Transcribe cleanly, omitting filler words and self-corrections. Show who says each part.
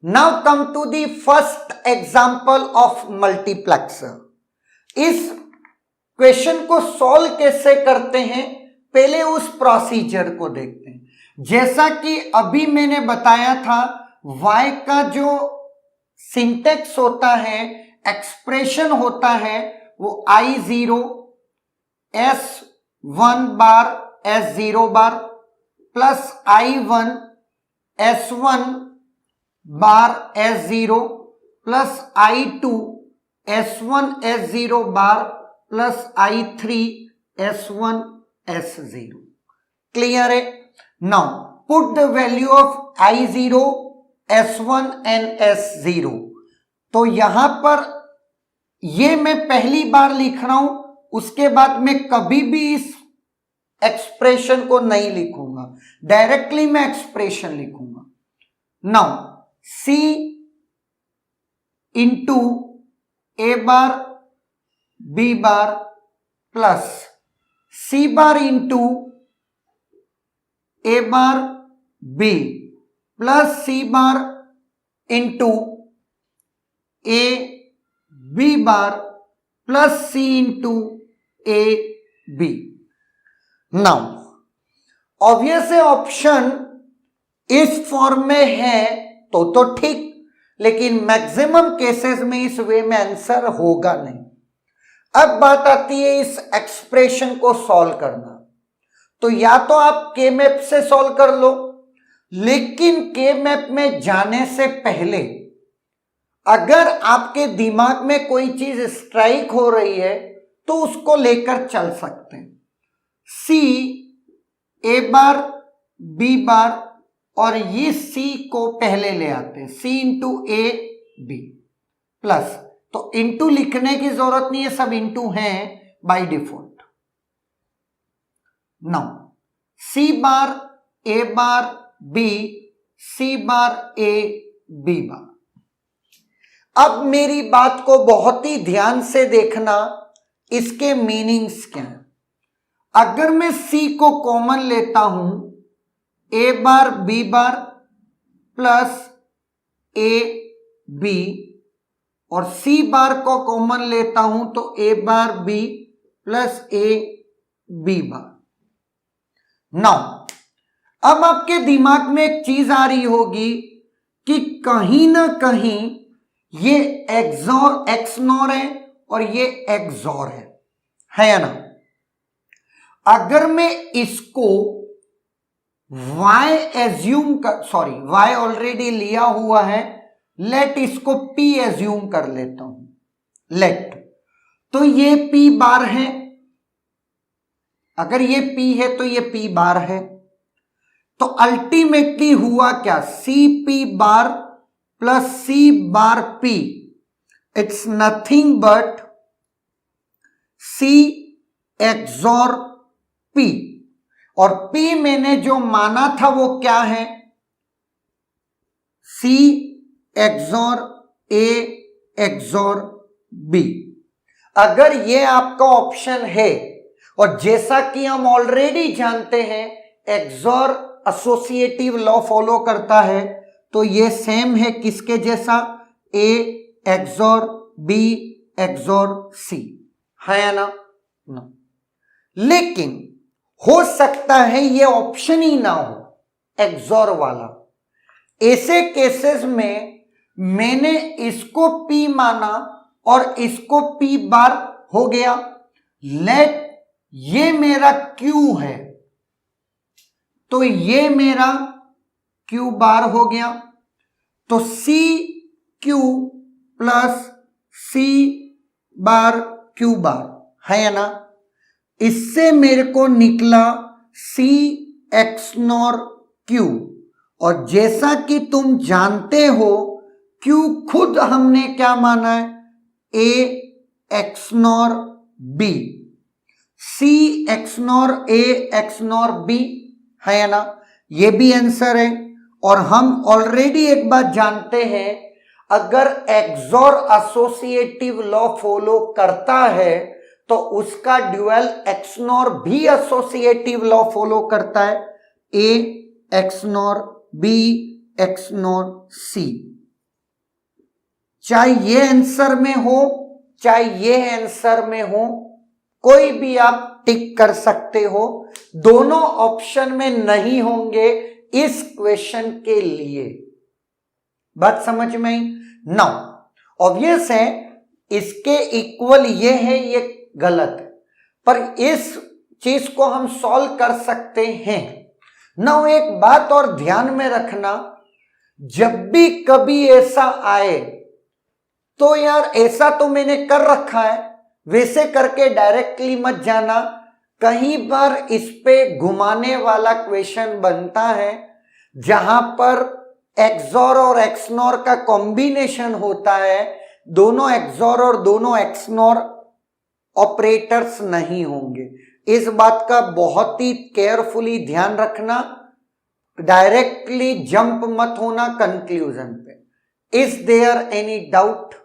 Speaker 1: Now come to the first example of multiplexer. इस question को solve कैसे करते हैं, पहले उस प्रोसीजर को देखते हैं। जैसा कि अभी मैंने बताया था, y का जो सिंटेक्स होता है, एक्सप्रेशन होता है, वो I0 S1 bar S0 bar plus I1 S1 bar S0 plus I2 S1 S0 bar plus I3 S1 S0। Clear है? Now put the value of I0 S1 and S0। तो यहां पर ये मैं पहली बार लिख रहा हूं, उसके बाद मैं कभी भी इस एक्सप्रेशन को नहीं लिखूंगा, डायरेक्टली मैं एक्सप्रेशन लिखूंगा। Now C into A bar B bar plus C bar into A bar B plus C bar into A B bar plus C into A B। Now obvious है option इस form में है तो ठीक, लेकिन maximum cases में इस वे में आंसर होगा नहीं। अब बात आती है इस एक्सप्रेशन को सॉल्व करना। तो या तो आप के मैप से सॉल्व कर लो, लेकिन के मैप में जाने से पहले अगर आपके दिमाग में कोई चीज स्ट्राइक हो रही है तो उसको लेकर चल सकते हैं। C A बार B बार और ये C को पहले ले आते हैं, C into A B plus, तो इंटू लिखने की जरूरत नहीं है, सब इंटू हैं by default. Now C bar A bar B C bar A B बार। अब मेरी बात को बहुत ही ध्यान से देखना, इसके मीनिंग्स क्या है। अगर मैं C को कॉमन लेता हूं, A bar B bar plus A B, और C बार को कॉमन लेता हूं तो A bar B plus A B bar. Now अब आपके दिमाग में एक चीज आ रही होगी कि कहीं ना कहीं ये एक्सनॉर है और ये एक्सॉर है या ना। अगर मैं इसको y एज्यूम कर, सॉरी y ऑलरेडी लिया हुआ है, लेट इसको p एज्यूम कर लेता हूं, लेट, तो ये p बार है। अगर ये p है तो ये p बार है, तो अल्टीमेटली हुआ क्या, cp bar plus c bar p, it's nothing but c XOR p। और P मैंने जो माना था वो क्या है, C XOR A XOR B। अगर ये आपका ऑप्शन है, और जैसा कि हम ऑलरेडी जानते हैं एक्सॉर एसोसिएटिव लॉ फॉलो करता है, तो ये सेम है किसके जैसा, A XOR B XOR C, है या ना? लेकिन हो सकता है ये ऑप्शन ही ना हो एक्सॉर वाला। ऐसे केसेस में मैंने इसको P माना और इसको P बार हो गया, लेट ये मेरा Q है तो ये मेरा Q बार हो गया, तो CQ प्लस C बार Q बार, है या ना। इससे मेरे को निकला C एक्सनॉर Q, और जैसा कि तुम जानते हो Q खुद हमने क्या माना है, A XNOR B, C XNOR A XNOR B, है ना। ये भी आंसर है। और हम ऑलरेडी एक बात जानते हैं, अगर एक्सॉर एसोसिएटिव लॉ फॉलो करता है तो उसका ड्यूअल एक्सनॉर भी एसोसिएटिव लॉ फॉलो करता है, A XNOR B XNOR C, चाहे ये आंसर में हो चाहे ये आंसर में हो, कोई भी आप टिक कर सकते हो, दोनों ऑप्शन में नहीं होंगे इस क्वेश्चन के लिए। बात समझ में आई? नाउ ऑब्वियस है इसके इक्वल ये है, ये गलत है, पर इस चीज को हम सॉल्व कर सकते हैं। नाउ एक बात और ध्यान में रखना, जब भी कभी ऐसा आए तो यार ऐसा तो मैंने कर रखा है वैसे करके डायरेक्टली मत जाना। कई बार इस पे घुमाने वाला क्वेश्चन बनता है जहां पर एक्सॉर और एक्सनॉर का कॉम्बिनेशन होता है, दोनों एक्सॉर और दोनों एक्सनॉर ऑपरेटर्स नहीं होंगे। इस बात का बहुत ही केयरफुली ध्यान रखना, डायरेक्टली जंप मत होना कंक्लूजन पे। Is there any doubt?